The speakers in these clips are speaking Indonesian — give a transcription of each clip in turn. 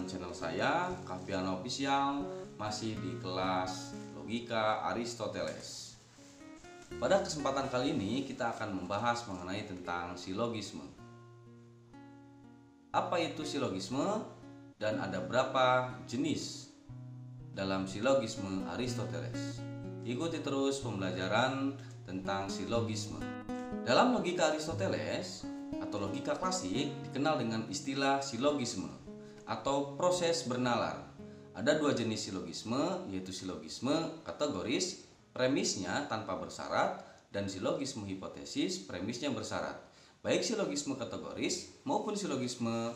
channel saya, Kaviano Official, masih di kelas Logika Aristoteles. Pada kesempatan kali ini kita akan membahas mengenai tentang silogisme. Apa itu silogisme dan ada berapa jenis dalam silogisme Aristoteles? Ikuti terus pembelajaran tentang silogisme. Dalam logika Aristoteles atau logika klasik dikenal dengan istilah silogisme atau proses bernalar. Ada dua jenis silogisme, yaitu silogisme kategoris, premisnya tanpa bersyarat, dan silogisme hipotesis, premisnya bersyarat. Baik silogisme kategoris maupun silogisme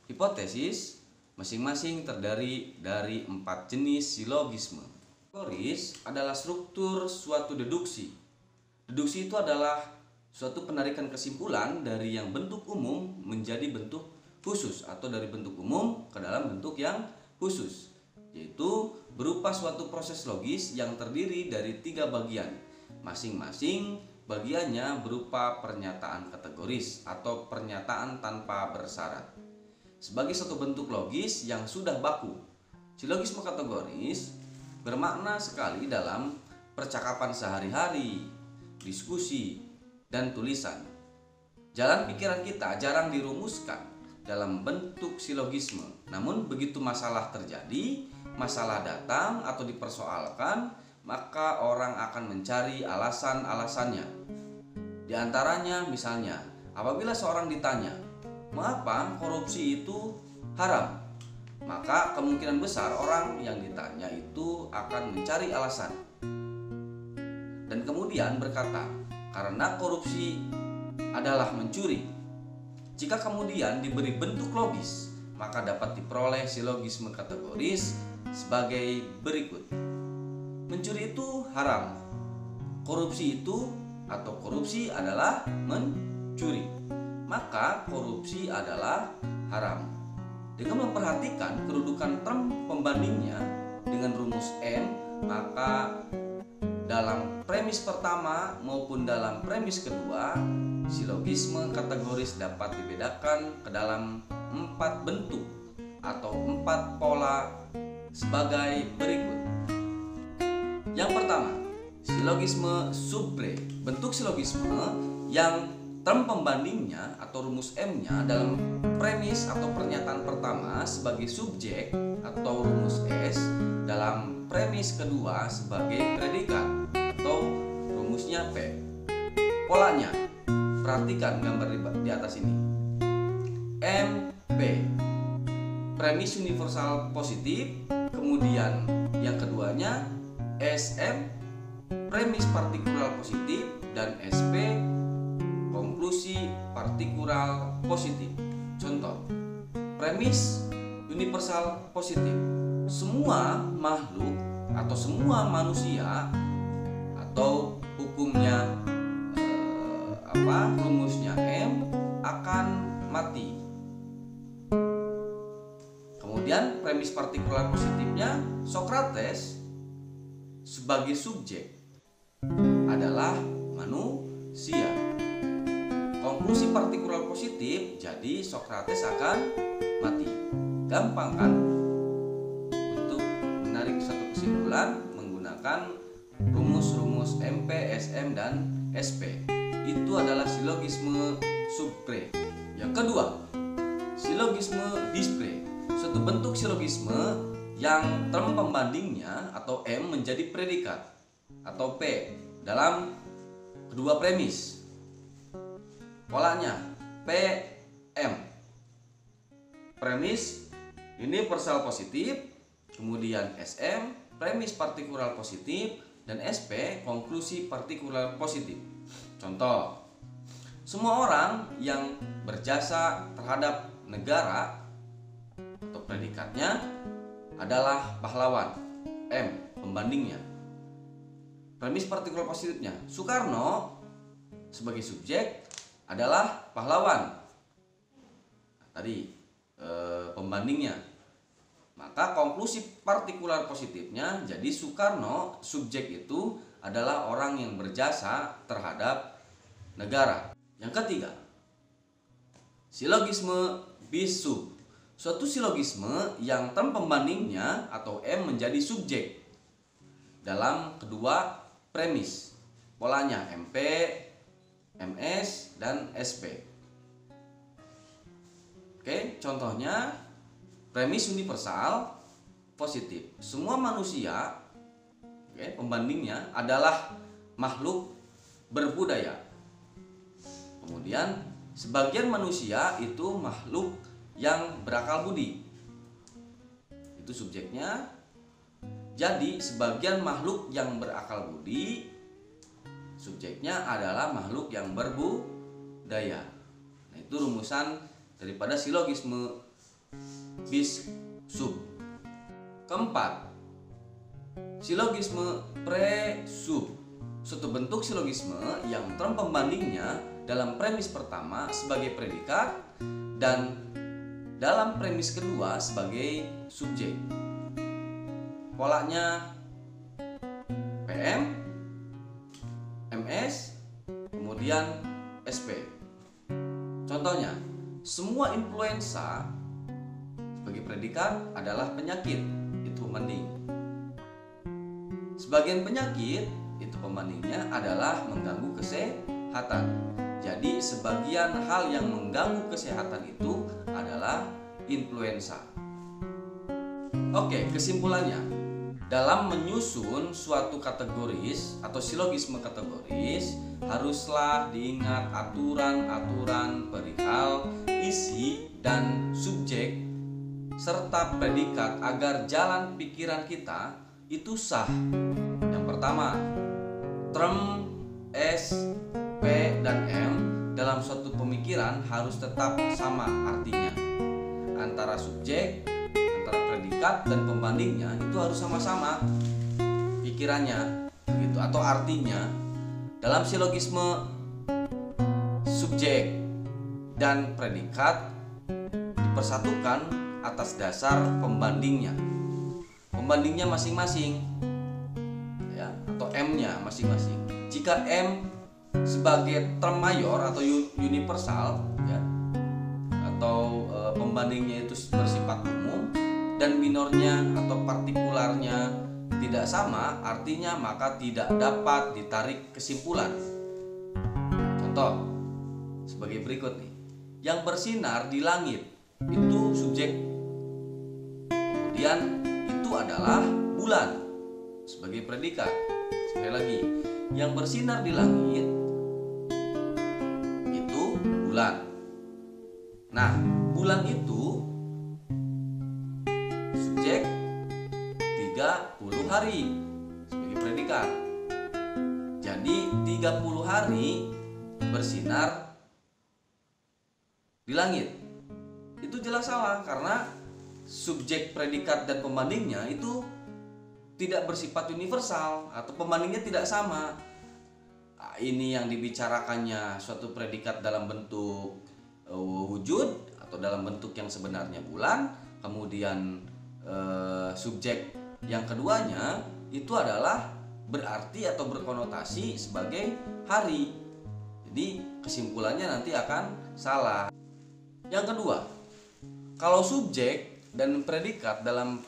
hipotesis masing-masing terdiri dari 4 jenis silogisme. Kategoris adalah struktur suatu deduksi. Deduksi itu adalah suatu penarikan kesimpulan dari yang bentuk umum menjadi bentuk khusus atau dari bentuk umum ke dalam bentuk yang khusus, yaitu berupa suatu proses logis yang terdiri dari 3 bagian. Masing-masing bagiannya berupa pernyataan kategoris atau pernyataan tanpa bersyarat. Sebagai suatu bentuk logis yang sudah baku, silogisme kategoris bermakna sekali dalam percakapan sehari-hari, diskusi, dan tulisan. Jalan pikiran kita jarang dirumuskan dalam bentuk silogisme. Namun begitu masalah terjadi, masalah datang atau dipersoalkan, maka orang akan mencari alasan-alasannya. Di antaranya misalnya, apabila seorang ditanya, "Mengapa korupsi itu haram?" Maka kemungkinan besar orang yang ditanya itu akan mencari alasan dan kemudian berkata, "Karena korupsi adalah mencuri." Jika kemudian diberi bentuk logis, maka dapat diperoleh silogisme kategoris sebagai berikut. Mencuri itu haram. Korupsi itu atau korupsi adalah mencuri. Maka korupsi adalah haram. Dengan memperhatikan kedudukan term pembandingnya dengan rumus M, maka dalam premis pertama maupun dalam premis kedua, silogisme kategoris dapat dibedakan ke dalam 4 bentuk atau 4 pola sebagai berikut. Yang pertama, silogisme subre. Bentuk silogisme yang term pembandingnya atau rumus M-nya dalam premis atau pernyataan pertama sebagai subjek atau rumus S, dalam premis kedua sebagai predikat atau rumusnya P. Polanya, perhatikan gambar di atas ini. MP, premis universal positif. Kemudian yang keduanya SM, premis partikular positif. Dan SP, konklusi partikular positif. Contoh, premis universal positif. Semua makhluk atau semua manusia atau hukumnya rumusnya M akan mati. Kemudian premis partikular positifnya, Socrates sebagai subjek adalah manusia. Konklusi partikular positif, jadi Socrates akan mati. Gampang kan untuk menarik satu kesimpulan menggunakan rumus-rumus MP, SM, dan SP. Itu adalah silogisme subre. Yang kedua, silogisme dispre. Suatu bentuk silogisme yang term pembandingnya atau M menjadi predikat atau P dalam kedua premis. Polanya PM, premis universal positif, kemudian SM, premis partikular positif, dan SP, konklusi partikular positif. Contoh, semua orang yang berjasa terhadap negara atau predikatnya adalah pahlawan. M, pembandingnya. Premis partikular positifnya, Soekarno sebagai subjek adalah pahlawan. Tadi pembandingnya. Maka konklusi partikular positifnya, jadi Soekarno subjek itu adalah orang yang berjasa terhadap negara. Yang ketiga, silogisme bis sub. suatu silogisme yang term pembandingnya atau M menjadi subjek dalam kedua premis. Polanya MP, MS, dan SP. Oke, contohnya premis universal positif. Semua manusia, pembandingnya adalah makhluk berbudaya. Kemudian sebagian manusia itu makhluk yang berakal budi. Itu subjeknya. Jadi sebagian makhluk yang berakal budi, subjeknya adalah makhluk yang berbudaya. Nah, itu rumusan daripada silogisme bis sub. Keempat, silogisme pre sub. Suatu bentuk silogisme yang term pembandingnya dalam premis pertama sebagai predikat dan dalam premis kedua sebagai subjek. Polanya PM, MS, kemudian SP. Contohnya, semua influenza sebagai predikat adalah penyakit, itu pembanding. Sebagian penyakit, itu pembandingnya adalah mengganggu kesehatan. Jadi sebagian hal yang mengganggu kesehatan itu adalah influenza. Oke, kesimpulannya. Dalam menyusun suatu kategoris atau silogisme kategoris, haruslah diingat aturan-aturan perihal isi dan subjek serta predikat agar jalan pikiran kita itu sah. Yang pertama, term S, P, dan M dalam suatu pemikiran harus tetap sama artinya. Antara subjek, antara predikat dan pembandingnya itu harus sama-sama pikirannya gitu atau artinya. Dalam silogisme subjek dan predikat dipersatukan atas dasar pembandingnya. Pembandingnya masing-masing ya, atau M-nya masing-masing. Jika M sebagai term mayor atau universal ya, atau pembandingnya itu bersifat umum dan minornya atau partikularnya tidak sama, artinya maka tidak dapat ditarik kesimpulan. Contoh sebagai berikut nih. Yang bersinar di langit itu subjek. Kemudian itu adalah bulan sebagai predikat. Sekali lagi, yang bersinar di langit itu bulan. Nah, bulan itu subjek 30 hari sebagai predikat. Jadi 30 hari bersinar di langit. Itu jelas salah karena subjek, predikat, dan pembandingnya itu tidak bersifat universal atau pembandingnya tidak sama. Nah, ini yang dibicarakannya suatu predikat dalam bentuk wujud atau dalam bentuk yang sebenarnya bulan. Kemudian subjek yang keduanya itu adalah berarti atau berkonotasi sebagai hari. Jadi kesimpulannya nanti akan salah. Yang kedua, kalau subjek dan predikat dalam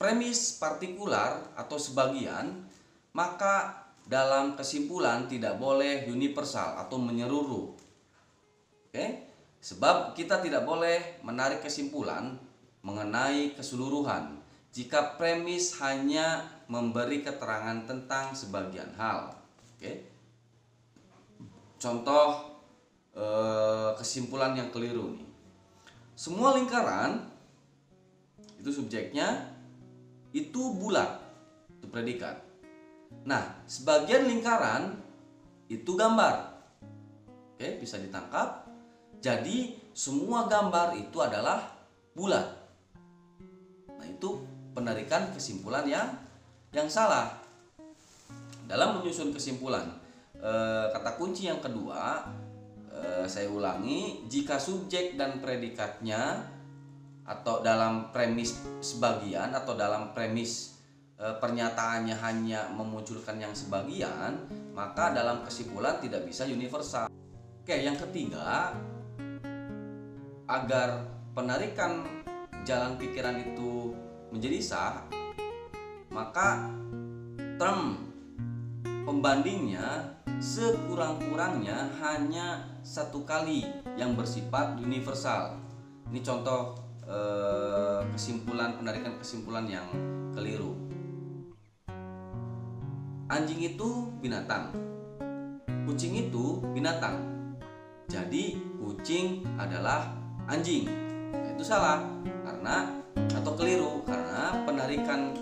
premis partikular atau sebagian, maka dalam kesimpulan tidak boleh universal atau menyeluruh. Oke? Sebab kita tidak boleh menarik kesimpulan mengenai keseluruhan jika premis hanya memberi keterangan tentang sebagian hal. Oke? Contoh kesimpulan yang keliru nih. Semua lingkaran itu subjeknya itu bulat, itu predikat. Nah, sebagian lingkaran itu gambar. Oke, bisa ditangkap. Jadi semua gambar itu adalah bulat. Nah, itu penarikan kesimpulan yang salah. Dalam menyusun kesimpulan, kata kunci yang kedua, saya ulangi, jika subjek dan predikatnya atau dalam premis sebagian atau dalam premis pernyataannya hanya memunculkan yang sebagian, maka dalam kesimpulan tidak bisa universal. Oke, yang ketiga, agar penarikan jalan pikiran itu menjadi sah, maka term pembandingnya sekurang-kurangnya hanya satu kali yang bersifat universal. Ini contoh penarikan kesimpulan yang keliru. Anjing itu binatang, kucing itu binatang, jadi kucing adalah anjing. Nah, itu salah atau keliru karena penarikan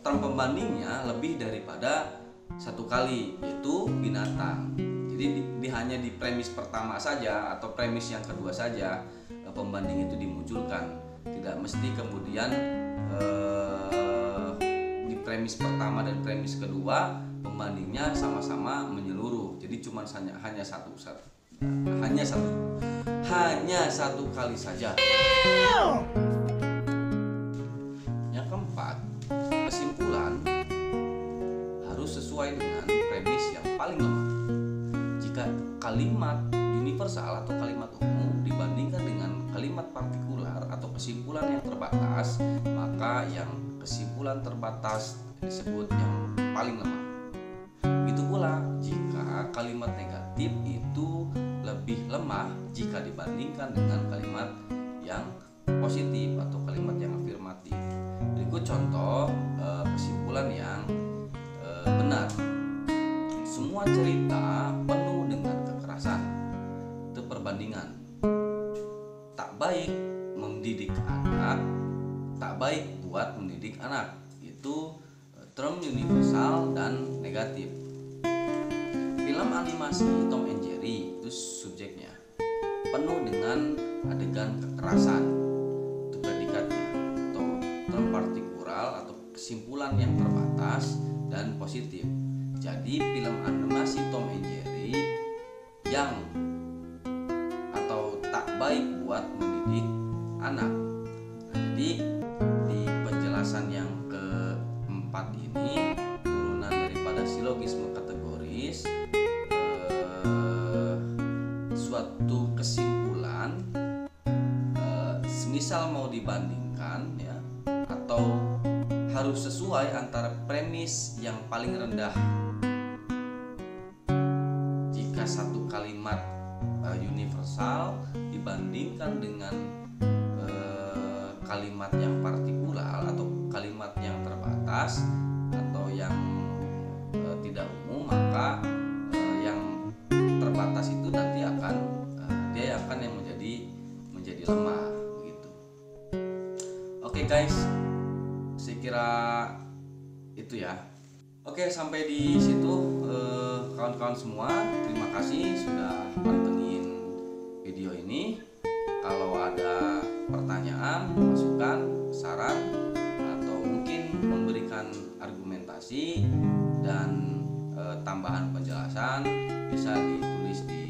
term pembandingnya lebih daripada satu kali, yaitu binatang. Jadi hanya di premis pertama saja atau premis yang kedua saja pembanding itu dimunculkan, tidak mesti kemudian di premis pertama dan premis kedua pembandingnya sama-sama menyeluruh. Jadi hanya satu kali saja. Yang keempat, kesimpulan harus sesuai dengan premis yang paling lemah. Jika kalimat universal atau kalimat umum dibandingkan dengan kalimat partikular atau kesimpulan yang terbatas, maka yang kesimpulan terbatas disebut yang paling lemah. Begitu pula jika kalimat negatif itu lebih lemah jika dibandingkan dengan kalimat yang positif atau kalimat yang afirmatif. Berikut contoh kesimpulan yang benar. Semua cerita penuh dengan kekerasan. Itu perbandingan. Tak baik mendidik anak, tak baik buat mendidik anak. Itu term universal dan negatif. Film animasi Tom and Jerry itu subjeknya, penuh dengan adegan kekerasan. Itu predikatnya, atau term partikular atau kesimpulan yang terbatas dan positif. Jadi film animasi Tom and Jerry yang atau tak baik buat mendidik anak. Jadi di penjelasan yang keempat ini turunan daripada silogisme kategoris, suatu kesimpulan semisal mau dibandingkan ya, atau harus sesuai antara premis yang paling rendah. Jika satu kalimat universal dibandingkan dengan kalimat yang partikular atau kalimat yang terbatas atau yang tidak umum, maka yang terbatas itu nanti akan yang menjadi lemah begitu. Oke guys, saya kira itu ya. Oke, sampai di situ kawan-kawan semua. Terima kasih sudah pantengin video ini. Kalau ada pertanyaan, masukan, saran, atau mungkin memberikan argumentasi dan tambahan penjelasan, bisa ditulis di